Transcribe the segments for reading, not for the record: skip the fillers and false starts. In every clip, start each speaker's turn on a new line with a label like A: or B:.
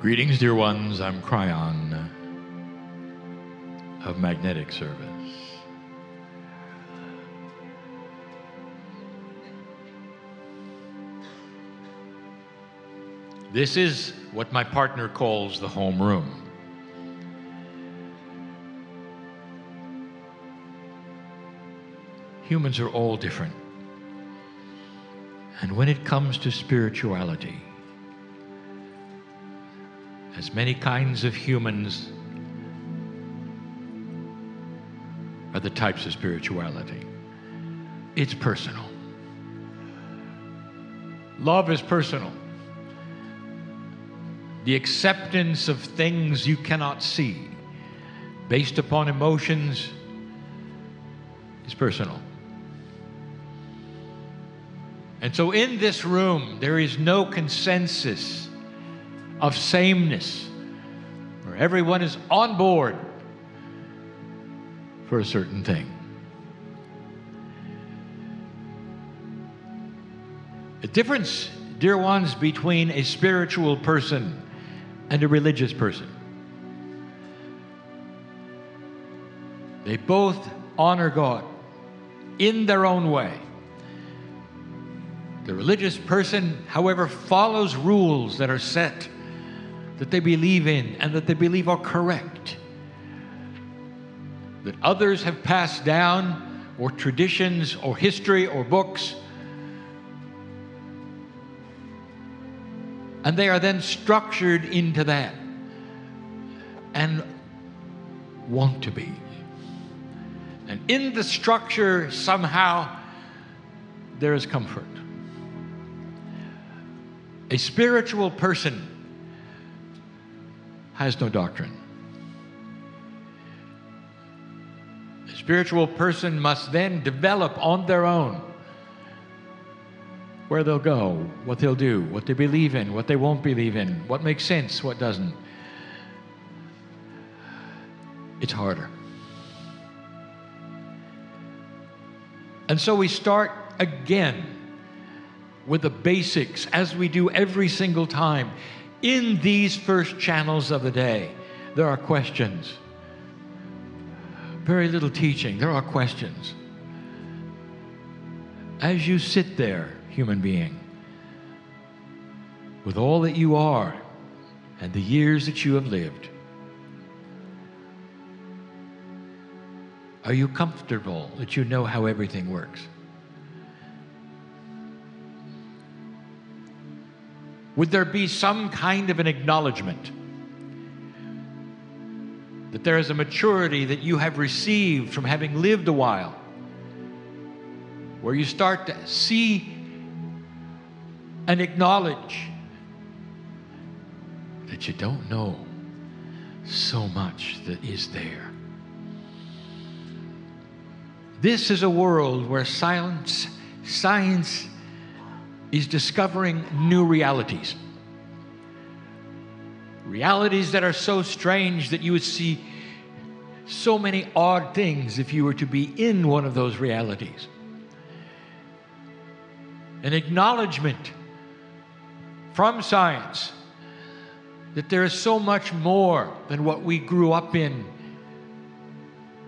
A: Greetings, dear ones. I'm Kryon of Magnetic Service. This is what my partner calls the home room. Humans are all different. And when it comes to spirituality, as many kinds of humans are the types of spirituality, it's personal. Love is personal. The acceptance of things you cannot see, based upon emotions, is personal. And so in this room, there is no consensus of sameness, where everyone is on board for a certain thing. The difference, dear ones, between a spiritual person and a religious person. They both honor God in their own way. The religious person, however, follows rules that are set, that they believe in and that they believe are correct, that others have passed down, or traditions or history or books, and they are then structured into that and want to be. And in the structure, somehow, there is comfort. A spiritual person has no doctrine. A spiritual person must then develop on their own where they'll go, what they'll do, what they believe in, what they won't believe in, what makes sense, what doesn't. It's harder. And so we start again with the basics, as we do every single time. In these first channels of the day, there are questions. Very little teaching, there are questions. As you sit there, human being, with all that you are and the years that you have lived, are you comfortable that you know how everything works? Would there be some kind of an acknowledgement that there is a maturity that you have received from having lived a while, where you start to see and acknowledge that you don't know so much that is there? This is a world where science is discovering new realities. Realities that are so strange that you would see so many odd things if you were to be in one of those realities. An acknowledgement from science that there is so much more than what we grew up in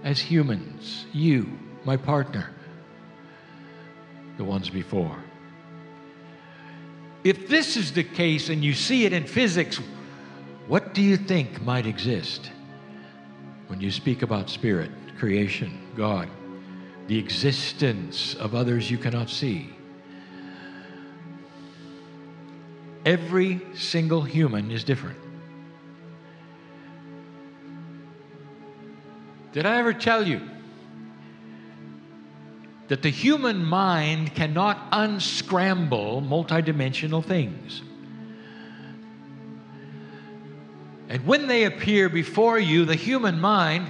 A: as humans. You, my partner, the ones before. If this is the case and you see it in physics, what do you think might exist when you speak about spirit, creation, God, the existence of others you cannot see? Every single human is different. Did I ever tell you that the human mind cannot unscramble multidimensional things? And when they appear before you, the human mind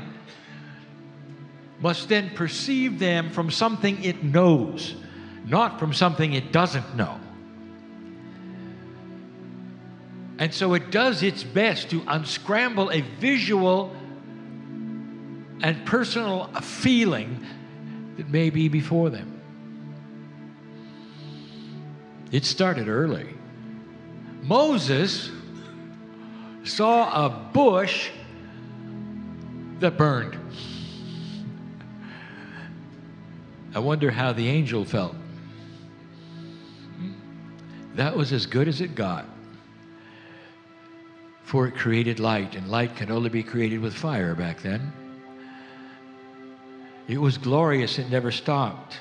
A: must then perceive them from something it knows, not from something it doesn't know. And so it does its best to unscramble a visual and personal feeling that may be before them. It started early. Moses saw a bush that burned. I wonder how the angel felt. That was as good as it got. For it created light, and light can only be created with fire back then. It was glorious, it never stopped.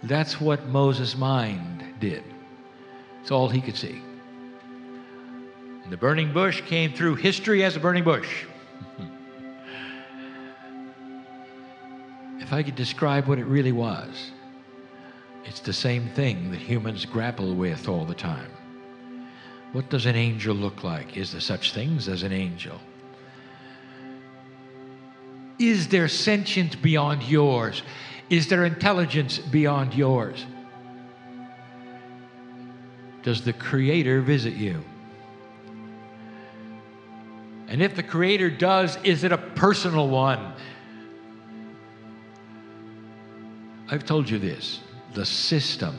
A: That's what Moses' mind did. It's all he could see. And the burning bush came through history as a burning bush. If I could describe what it really was, it's the same thing that humans grapple with all the time. What does an angel look like? Is there such things as an angel? Is there sentience beyond yours? Is there intelligence beyond yours? Does the Creator visit you? And if the Creator does, is it a personal one? I've told you this. The system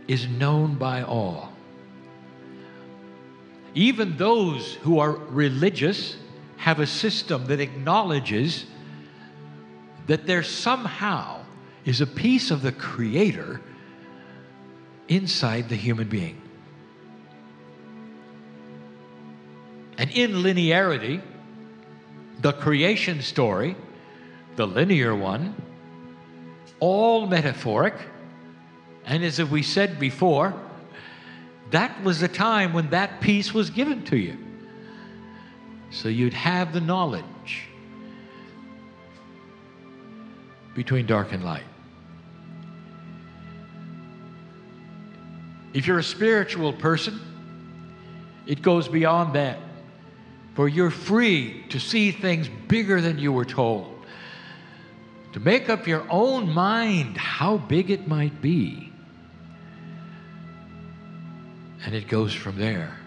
A: is known by all. Even those who are religious have a system that acknowledges that there somehow is a piece of the Creator inside the human being. And in linearity, the creation story, the linear one, all metaphoric, and as we said before, that was the time when that piece was given to you. So you'd have the knowledge between dark and light. If you're a spiritual person, it goes beyond that. For you're free to see things bigger than you were told. To make up your own mind how big it might be. And it goes from there.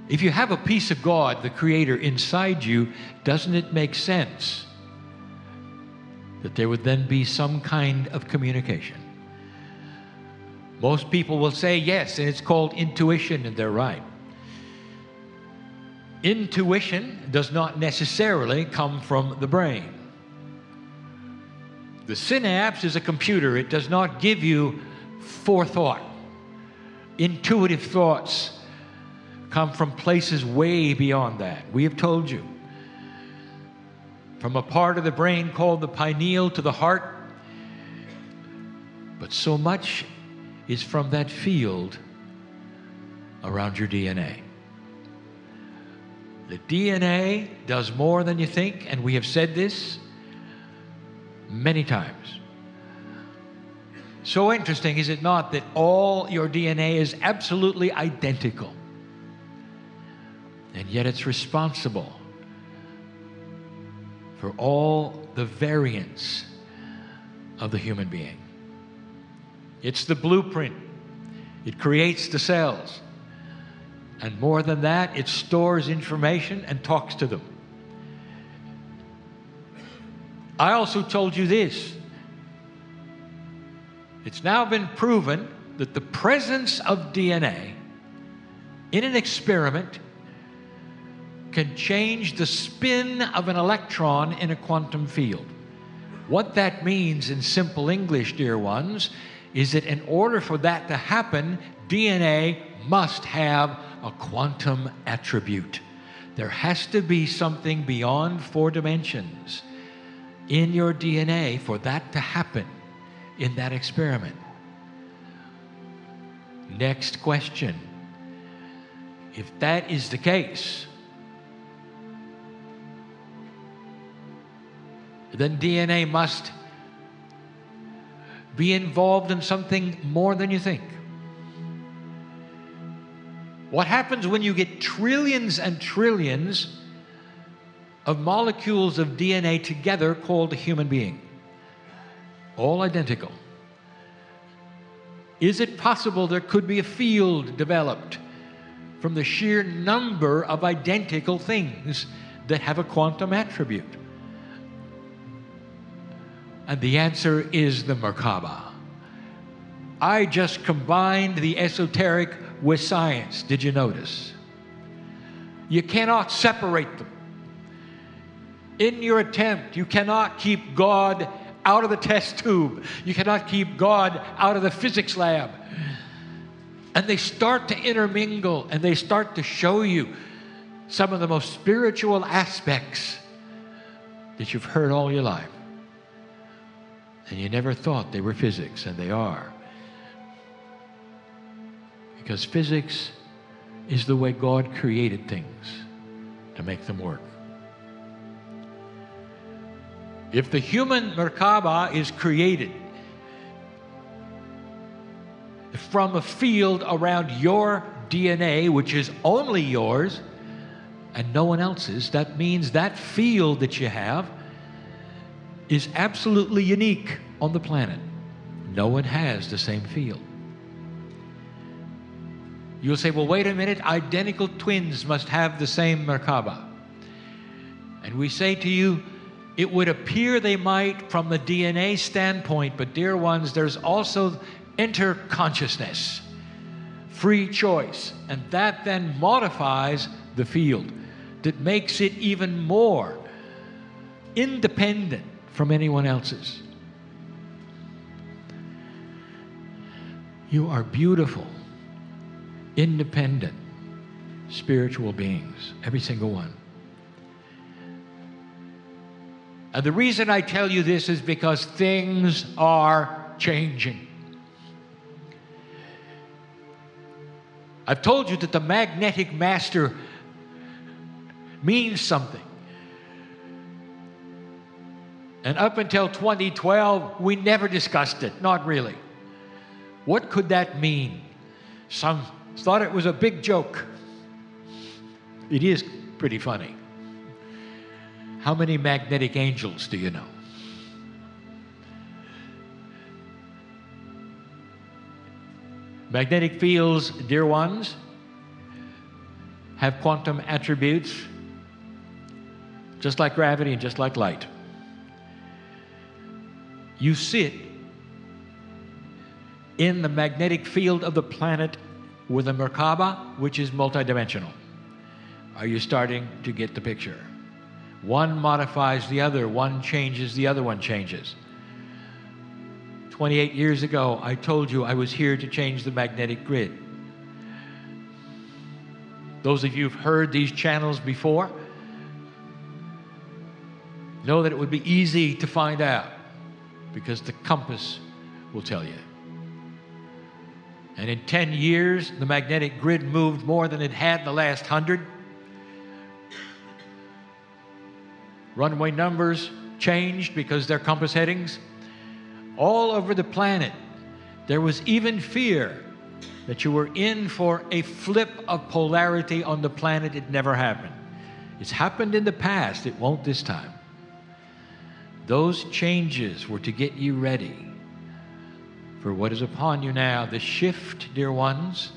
A: If you have a piece of God, the Creator, inside you, doesn't it make sense that there would then be some kind of communication? Most people will say yes, and it's called intuition, and they're right. Intuition does not necessarily come from the brain. The synapse is a computer. It does not give you forethought. Intuitive thoughts come from places way beyond that. We have told you. From a part of the brain called the pineal to the heart. But so much is from that field around your DNA. The DNA does more than you think, and we have said this many times. So interesting, is it not, that all your DNA is absolutely identical, and yet it's responsible for all the variance of the human being. It's the blueprint. It creates the cells. And more than that, it stores information and talks to them. I also told you this. It's now been proven that the presence of DNA in an experiment can change the spin of an electron in a quantum field. What that means in simple English, dear ones, is that in order for that to happen, DNA must have a quantum attribute. There has to be something beyond 4 dimensions in your DNA for that to happen in that experiment. Next question. If that is the case, then DNA must be involved in something more than you think. What happens when you get trillions and trillions of molecules of DNA together called a human being? All identical. Is it possible there could be a field developed from the sheer number of identical things that have a quantum attribute? And the answer is the Merkaba. I just combined the esoteric with science. Did you notice? You cannot separate them. In your attempt, you cannot keep God out of the test tube. You cannot keep God out of the physics lab. And they start to intermingle, and they start to show you some of the most spiritual aspects that you've heard all your life. And you never thought they were physics, and they are. Because physics is the way God created things to make them work. If the human Merkaba is created from a field around your DNA, which is only yours and no one else's, that means that field that you have is absolutely unique on the planet. No one has the same field. You'll say, well, wait a minute, identical twins must have the same Merkaba. And we say to you, it would appear they might from the DNA standpoint, but dear ones, there's also interconsciousness, free choice, and that then modifies the field, that makes it even more independent from anyone else's. You are beautiful, independent, spiritual beings, every single one. And the reason I tell you this is because things are changing. I've told you that the magnetic master means something. And up until 2012, we never discussed it, not really. What could that mean? Some thought it was a big joke. It is pretty funny. How many magnetic angels do you know? Magnetic fields, dear ones, have quantum attributes, just like gravity and just like light. You sit in the magnetic field of the planet with a Merkaba, which is multidimensional. Are you starting to get the picture? One modifies the other, one changes, the other one changes. 28 years ago, I told you I was here to change the magnetic grid. Those of you who've heard these channels before know that it would be easy to find out because the compass will tell you. And in 10 years, the magnetic grid moved more than it had in the last 100. Runway numbers changed because they're compass headings. All over the planet, there was even fear that you were in for a flip of polarity on the planet. It never happened. It's happened in the past. It won't this time. Those changes were to get you ready for what is upon you now. The shift, dear ones,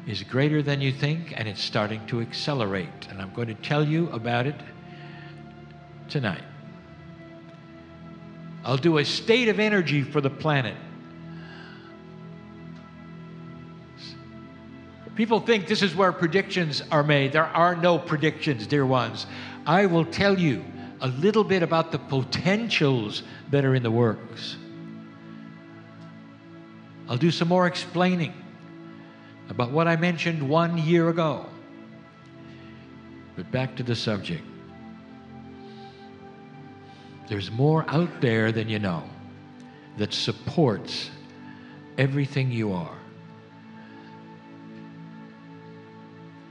A: is greater than you think, and it's starting to accelerate. And I'm going to tell you about it tonight. I'll do a state of energy for the planet. People think this is where predictions are made. There are no predictions, dear ones. I will tell you a little bit about the potentials that are in the works. I'll do some more explaining about what I mentioned 1 year ago. But back to the subject. There's more out there than you know that supports everything you are.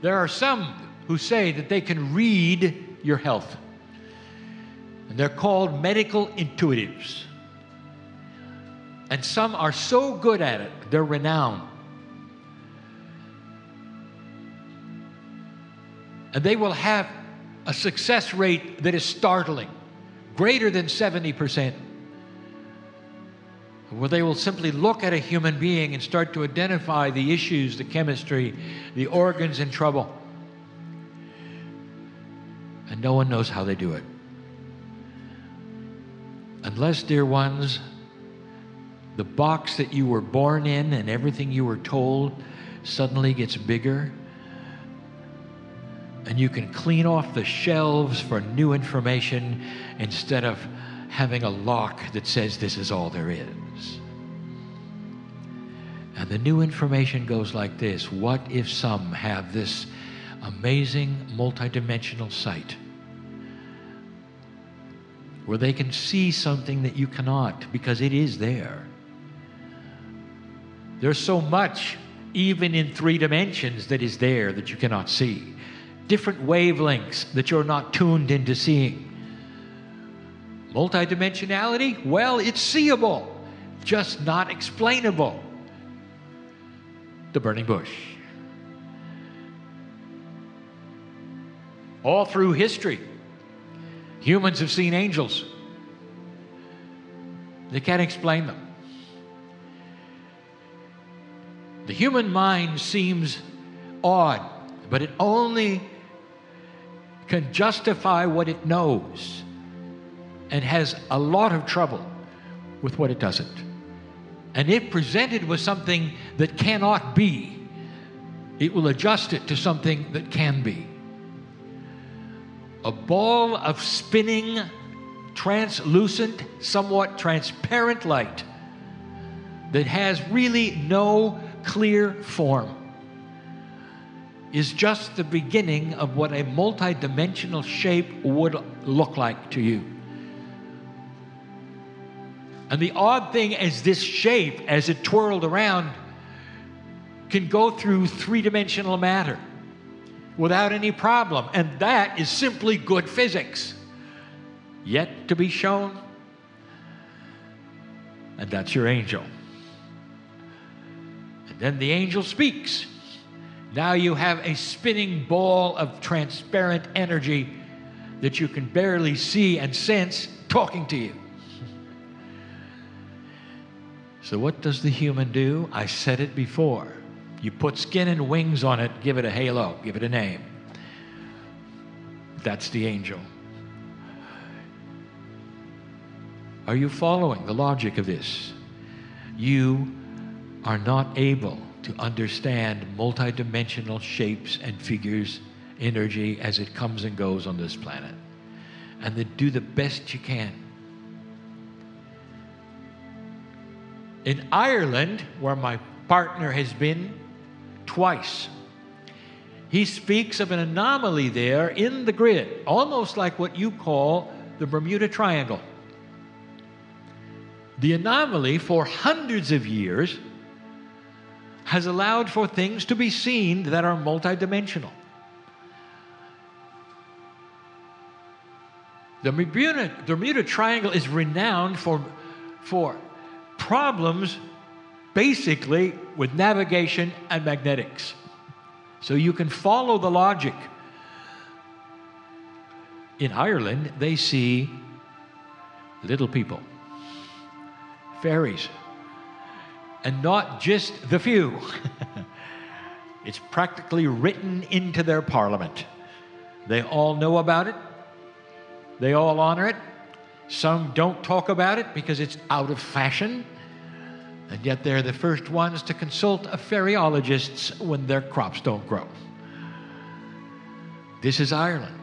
A: There are some who say that they can read your health. And they're called medical intuitives. And some are so good at it, they're renowned. And they will have a success rate that is startling. Greater than 70%, where they will simply look at a human being and start to identify the issues, the chemistry, the organs in trouble. And no one knows how they do it. Unless, dear ones, the box that you were born in and everything you were told suddenly gets bigger, and you can clean off the shelves for new information instead of having a lock that says this is all there is. And the new information goes like this: what if some have this amazing multidimensional sight where they can see something that you cannot, because it is there. There's so much, even in 3 dimensions, that is there that you cannot see. Different wavelengths that you're not tuned into seeing. Multidimensionality, well, it's seeable, just not explainable. The burning bush. All through history, humans have seen angels. They can't explain them. The human mind seems odd, but it only can justify what it knows and has a lot of trouble with what it doesn't. And if presented with something that cannot be, it will adjust it to something that can be. A ball of spinning, translucent, somewhat transparent light that has really no clear form is just the beginning of what a multidimensional shape would look like to you. And the odd thing is, this shape, as it twirled around, can go through 3-dimensional matter without any problem. And that is simply good physics, yet to be shown. And that's your angel. And then the angel speaks. Now you have a spinning ball of transparent energy that you can barely see and sense talking to you. So what does the human do? I said it before. You put skin and wings on it, give it a halo, give it a name. That's the angel. Are you following the logic of this? You are not able to understand multidimensional shapes and figures, energy as it comes and goes on this planet. And then do the best you can. In Ireland, where my partner has been twice, he speaks of an anomaly there in the grid, almost like what you call the Bermuda Triangle. The anomaly, for hundreds of years, has allowed for things to be seen that are multidimensional. The Bermuda Triangle is renowned for problems basically with navigation and magnetics. So you can follow the logic. In Ireland, they see little people, fairies, and not just the few. It's practically written into their parliament. They all know about it. They all honor it. Some don't talk about it because it's out of fashion, and yet they're the first ones to consult a fairyologist when their crops don't grow. This is Ireland.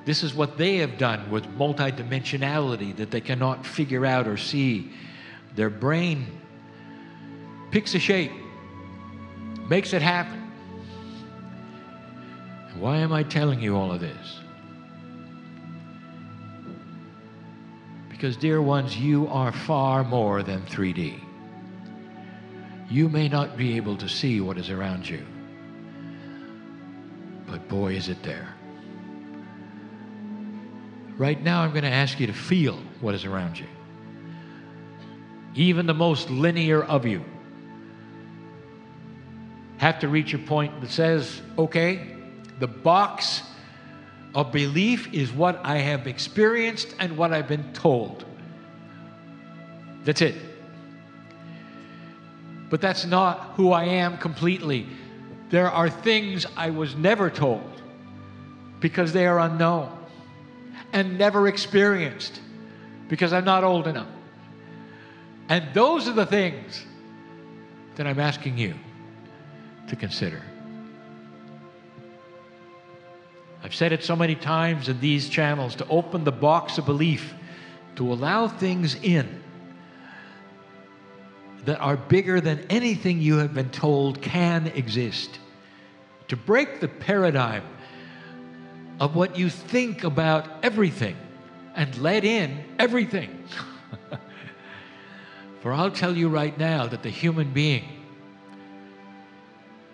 A: This is what they have done with multidimensionality that they cannot figure out or see. Their brain picks a shape, makes it happen. Why am I telling you all of this? Because, dear ones, you are far more than 3D. You may not be able to see what is around you, but boy, is it there. Right now, I'm going to ask you to feel what is around you. Even the most linear of you have to reach a point that says, okay, the box of belief is what I have experienced and what I've been told. That's it. But that's not who I am completely. There are things I was never told because they are unknown, and never experienced because I'm not old enough. And those are the things that I'm asking you to consider. I've said it so many times in these channels, to open the box of belief, to allow things in that are bigger than anything you have been told can exist. To break the paradigm of what you think about everything and let in everything. For I'll tell you right now that the human being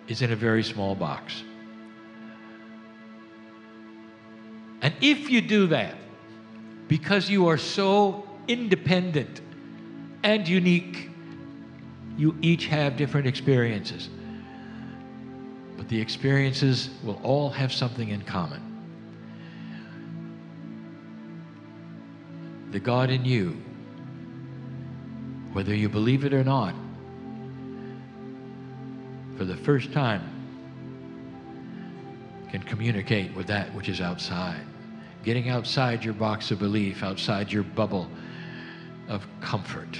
A: is in a very small box. And if you do that, because you are so independent and unique, you each have different experiences. But the experiences will all have something in common. The God in you, whether you believe it or not, for the first time, can communicate with that which is outside. Getting outside your box of belief, outside your bubble of comfort.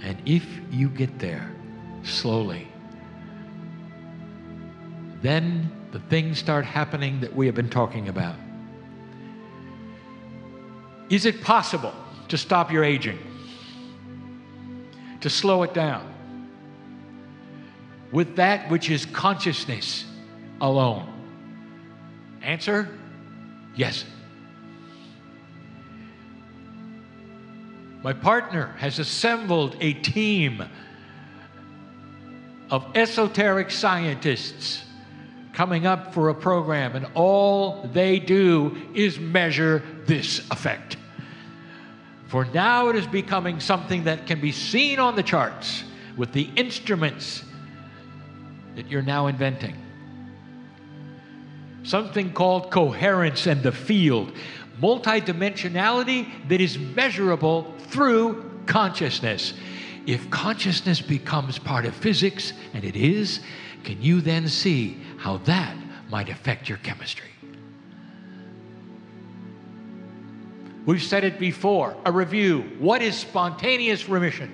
A: And if you get there slowly, then the things start happening that we have been talking about. Is it possible to stop your aging? To slow it down? With that which is consciousness alone? Answer, yes. My partner has assembled a team of esoteric scientists coming up for a program, and all they do is measure this effect. For now it is becoming something that can be seen on the charts with the instruments that you're now inventing. Something called coherence in the field, multidimensionality that is measurable through consciousness. If consciousness becomes part of physics, and it is, can you then see how that might affect your chemistry? We've said it before, a review. What is spontaneous remission?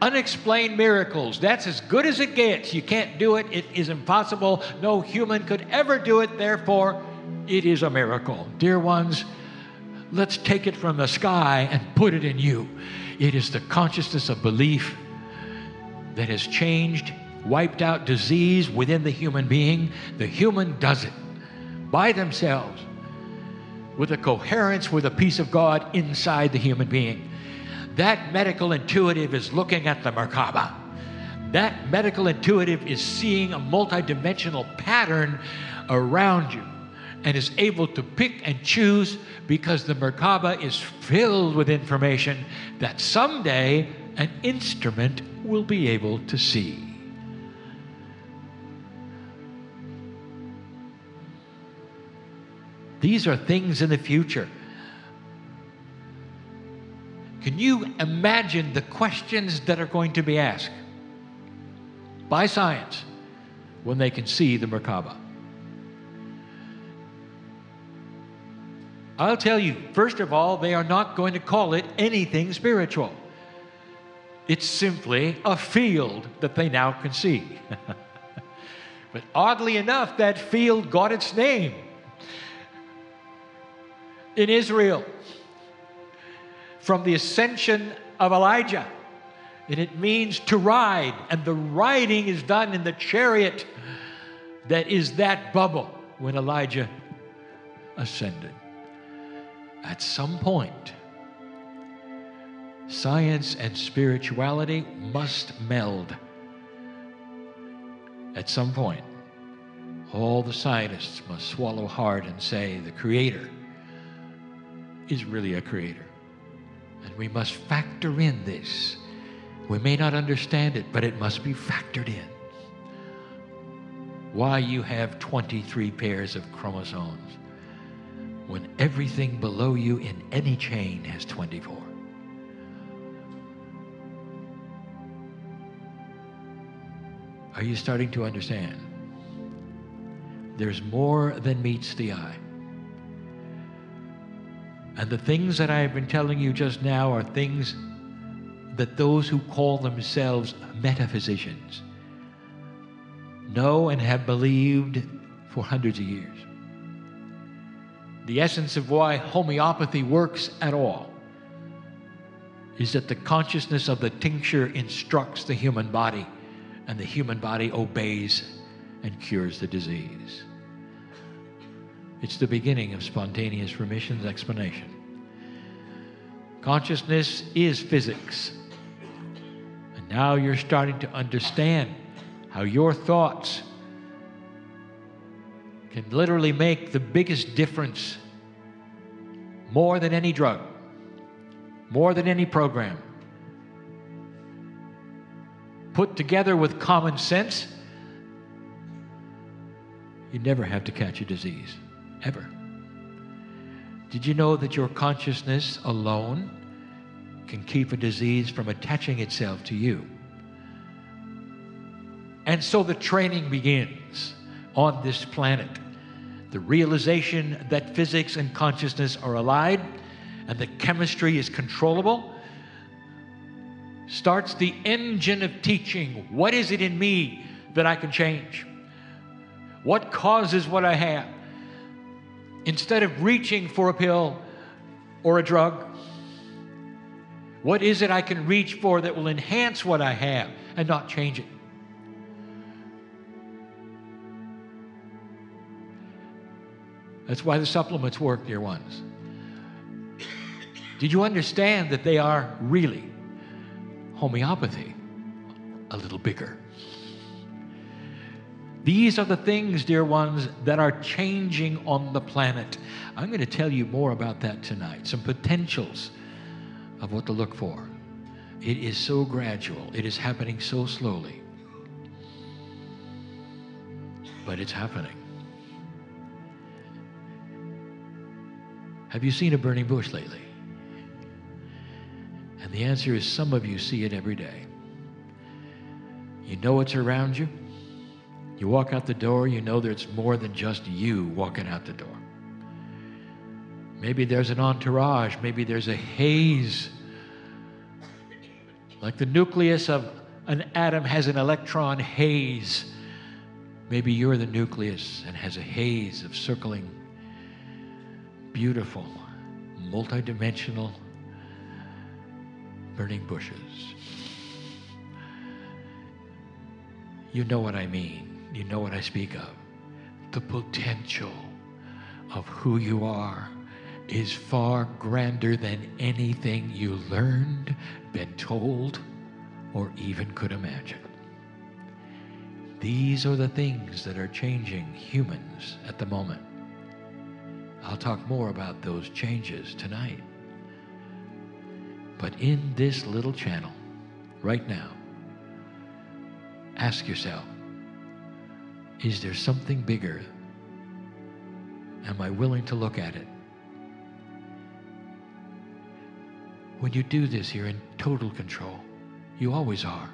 A: Unexplained miracles. That's as good as it gets. You can't do it. It is impossible. No human could ever do it. Therefore, it is a miracle. Dear ones, let's take it from the sky and put it in you. It is the consciousness of belief that has changed, wiped out disease within the human being. The human does it by themselves, with a coherence, with a peace of God inside the human being. That medical intuitive is looking at the Merkaba. That medical intuitive is seeing a multidimensional pattern around you and is able to pick and choose, because the Merkaba is filled with information that someday an instrument will be able to see. These are things in the future. Can you imagine the questions that are going to be asked by science when they can see the Merkaba? I'll tell you, first of all, they are not going to call it anything spiritual. It's simply a field that they now can see. But oddly enough, that field got its name in Israel from the ascension of Elijah. And it means to ride. And the riding is done in the chariot that is that bubble when Elijah ascended. At some point, science and spirituality must meld. At some point, all the scientists must swallow hard and say the Creator is really a creator. And we must factor in this. We may not understand it, but it must be factored in. Why you have 23 pairs of chromosomes when everything below you in any chain has 24. Are you starting to understand? There's more than meets the eye. And the things that I have been telling you just now are things that those who call themselves metaphysicians know and have believed for hundreds of years. The essence of why homeopathy works at all is that the consciousness of the tincture instructs the human body, and the human body obeys and cures the disease. It's the beginning of spontaneous remission's explanation. Consciousness is physics. And now you're starting to understand how your thoughts can literally make the biggest difference, more than any drug, more than any program. Put together with common sense, you never have to catch a disease, ever. Did you know that your consciousness alone can keep a disease from attaching itself to you? And so the training begins on this planet. The realization that physics and consciousness are allied and that chemistry is controllable starts the engine of teaching. What is it in me that I can change? What causes what I have? Instead of reaching for a pill or a drug, what is it I can reach for that will enhance what I have and not change it? That's why the supplements work, dear ones. Did you understand that they are really homeopathy, a little bigger? These are the things, dear ones, that are changing on the planet. I'm going to tell you more about that tonight, some potentials of what to look for. It is so gradual. It is happening so slowly. But it's happening. Have you seen a burning bush lately? And the answer is some of you see it every day. You know it's around you. You walk out the door, you know there's more than just you walking out the door. Maybe there's an entourage, maybe there's a haze. Like the nucleus of an atom has an electron haze. Maybe you're the nucleus and has a haze of circling, beautiful, multidimensional, burning bushes. You know what I mean. You know what I speak of. The potential of who you are is far grander than anything you learned, been told, or even could imagine. These are the things that are changing humans at the moment. I'll talk more about those changes tonight. But in this little channel, right now, ask yourself, is there something bigger? Am I willing to look at it? When you do this, you're in total control. You always are.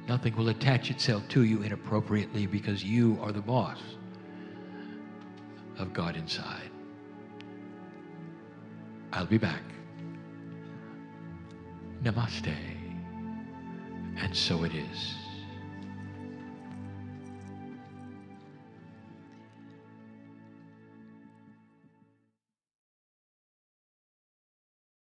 A: Nothing will attach itself to you inappropriately because you are the boss of God inside. I'll be back. Namaste. And so it is.